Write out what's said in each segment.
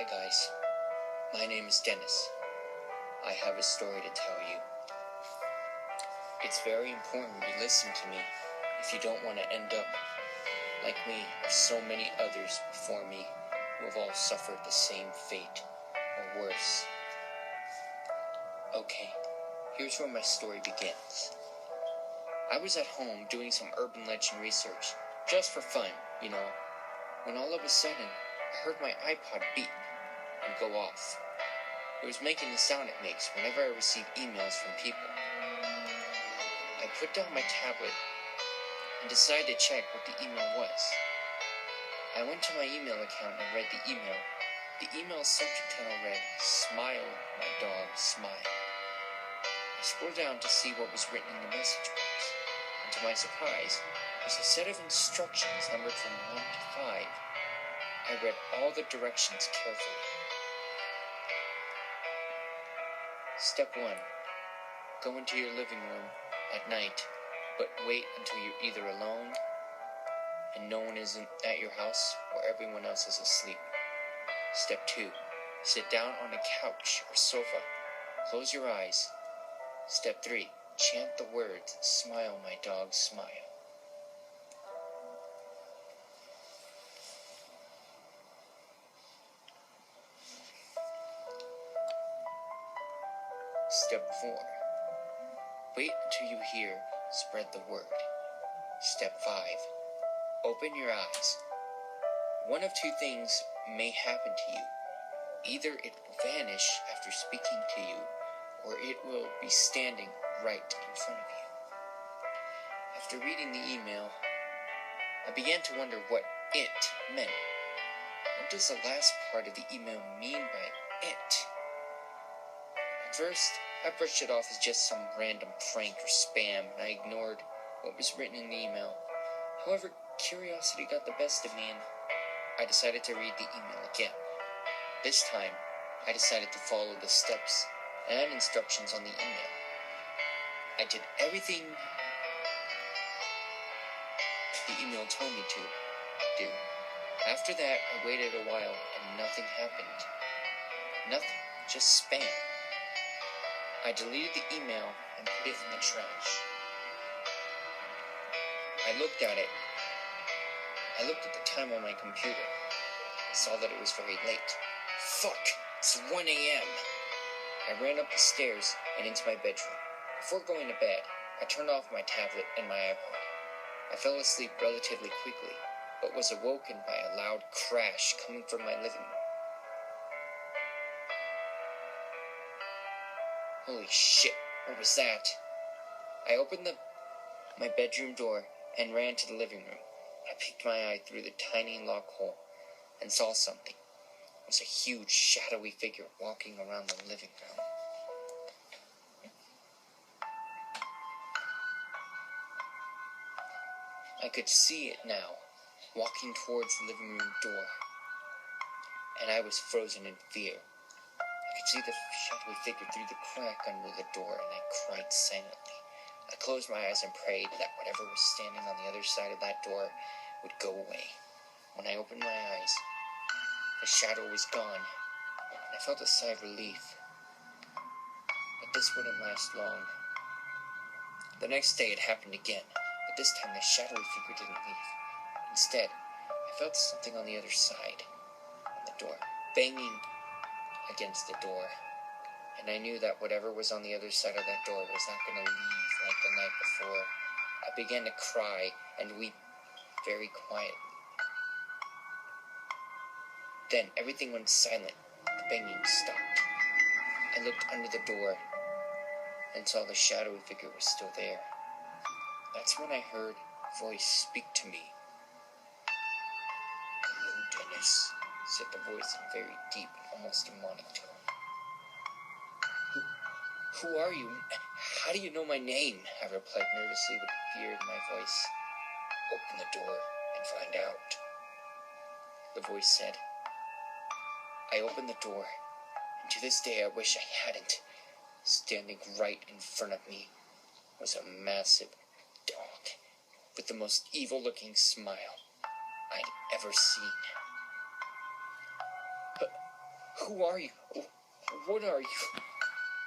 Hi guys, my name is Dennis. I have a story to tell you. It's very important you listen to me if you don't want to end up like me or so many others before me who have all suffered the same fate or worse. Okay, here's where my story begins. I was at home doing some urban legend research, just for fun, when all of a sudden I heard my iPod beep and go off. It was making the sound it makes whenever I receive emails from people. I put down my tablet and decided to check what the email was. I went to my email account and read the email. The email subject title read, "Smile, my dog, smile." I scrolled down to see what was written in the message box, and to my surprise, was a set of instructions numbered from 1 to 5. I read all the directions carefully. Step 1. Go into your living room at night, but wait until you're either alone and no one isn't at your house or everyone else is asleep. Step 2. Sit down on a couch or sofa. Close your eyes. Step 3. Chant the words, "Smile, my dog, smile." Step 4. Wait until you hear "Spread the word." Step 5. Open your eyes. One of two things may happen to you. Either it will vanish after speaking to you, or it will be standing right in front of you. After reading the email, I began to wonder what "it" meant. What does the last part of the email mean by "it"? At first, I brushed it off as just some random prank or spam, and I ignored what was written in the email. However, curiosity got the best of me, and I decided to read the email again. This time, I decided to follow the steps and instructions on the email. I did everything the email told me to do. After that, I waited a while, and nothing happened. Nothing, just spam. I deleted the email and put it in the trash. I looked at it. I looked at the time on my computer. I saw that it was very late. Fuck! It's 1 a.m. I ran up the stairs and into my bedroom. Before going to bed, I turned off my tablet and my iPod. I fell asleep relatively quickly, but was awoken by a loud crash coming from my living room. Holy shit, what was that? I opened my bedroom door and ran to the living room. I peeked my eye through the tiny lock hole and saw something. It was a huge, shadowy figure walking around the living room. I could see it now, walking towards the living room door, and I was frozen in fear. I could see the shadowy figure through the crack under the door, and I cried silently. I closed my eyes and prayed that whatever was standing on the other side of that door would go away. When I opened my eyes, the shadow was gone, and I felt a sigh of relief. But this wouldn't last long. The next day it happened again, but this time the shadowy figure didn't leave. Instead, I felt something on the other side of the door, banging against the door, and I knew that whatever was on the other side of that door was not going to leave like the night before. I began to cry and weep very quietly. Then everything went silent. The banging stopped. I looked under the door and saw the shadowy figure was still there. That's when I heard a voice speak to me. "Hello, Dennis," said the voice in a very deep and almost demonic tone. Who are you? How do you know my name?" I replied nervously with fear in my voice. "Open the door and find out," the voice said. I opened the door, and to this day I wish I hadn't. Standing right in front of me was a massive dog with the most evil-looking smile I'd ever seen. Who are you? What are you?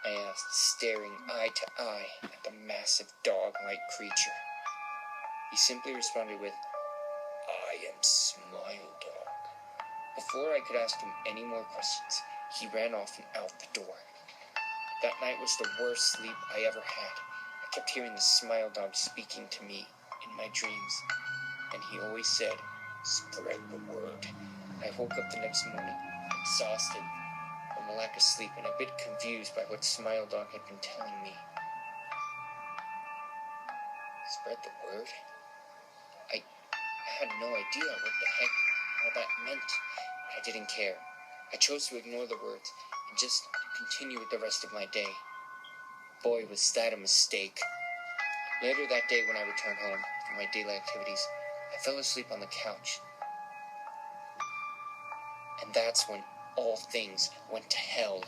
I asked, staring eye to eye at the massive dog-like creature. He simply responded with, I am Smile Dog. Before I could ask him any more questions, he ran off and out the door. That night was the worst sleep I ever had. I kept hearing the Smile Dog speaking to me in my dreams, and he always said, spread the word. I woke up the next morning, exhausted from a lack of sleep and a bit confused by what Smile Dog had been telling me. Spread the word? I had no idea what the heck all that meant, but I didn't care. I chose to ignore the words and just continue with the rest of my day. Boy, was that a mistake. Later that day, when I returned home from my daily activities, I fell asleep on the couch. And that's when all things went to hell.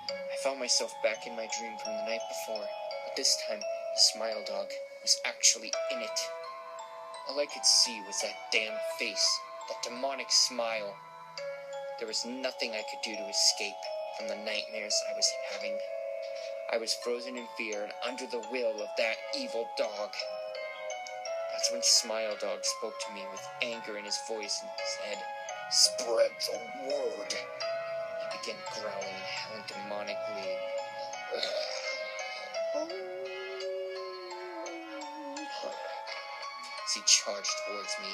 I found myself back in my dream from the night before, but this time the Smile Dog was actually in it. All I could see was that damn face, that demonic smile. There was nothing I could do to escape from the nightmares I was having. I was frozen in fear and under the will of that evil dog. That's when Smile Dog spoke to me with anger in his voice and said, spread the word. He began growling and howling demonically. As he charged towards me,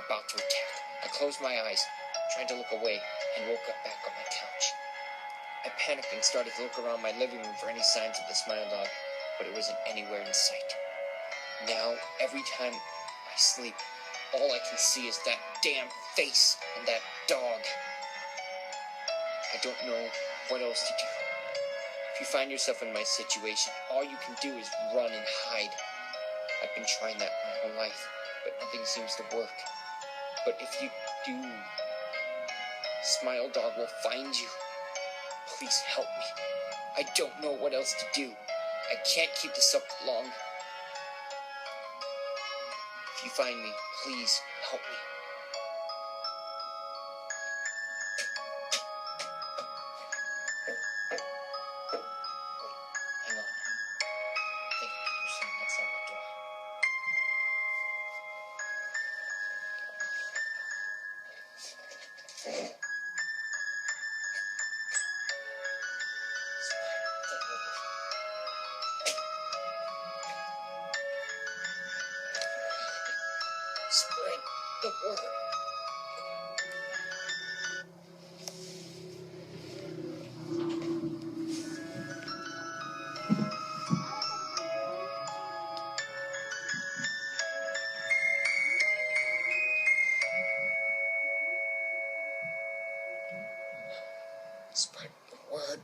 about to attack. I closed my eyes, tried to look away, and woke up back on my couch. I panicked and started to look around my living room for any signs of the Smile Dog, but it wasn't anywhere in sight. Now, every time I sleep, all I can see is that damn face and that dog. I don't know what else to do. If you find yourself in my situation, all you can do is run and hide. I've been trying that my whole life, but nothing seems to work. But if you do, Smile Dog will find you. Please help me. I don't know what else to do. I can't keep this up long. If you find me, please help me. Hang on. I think there's someone outside my door. Spread the word. Spread the word.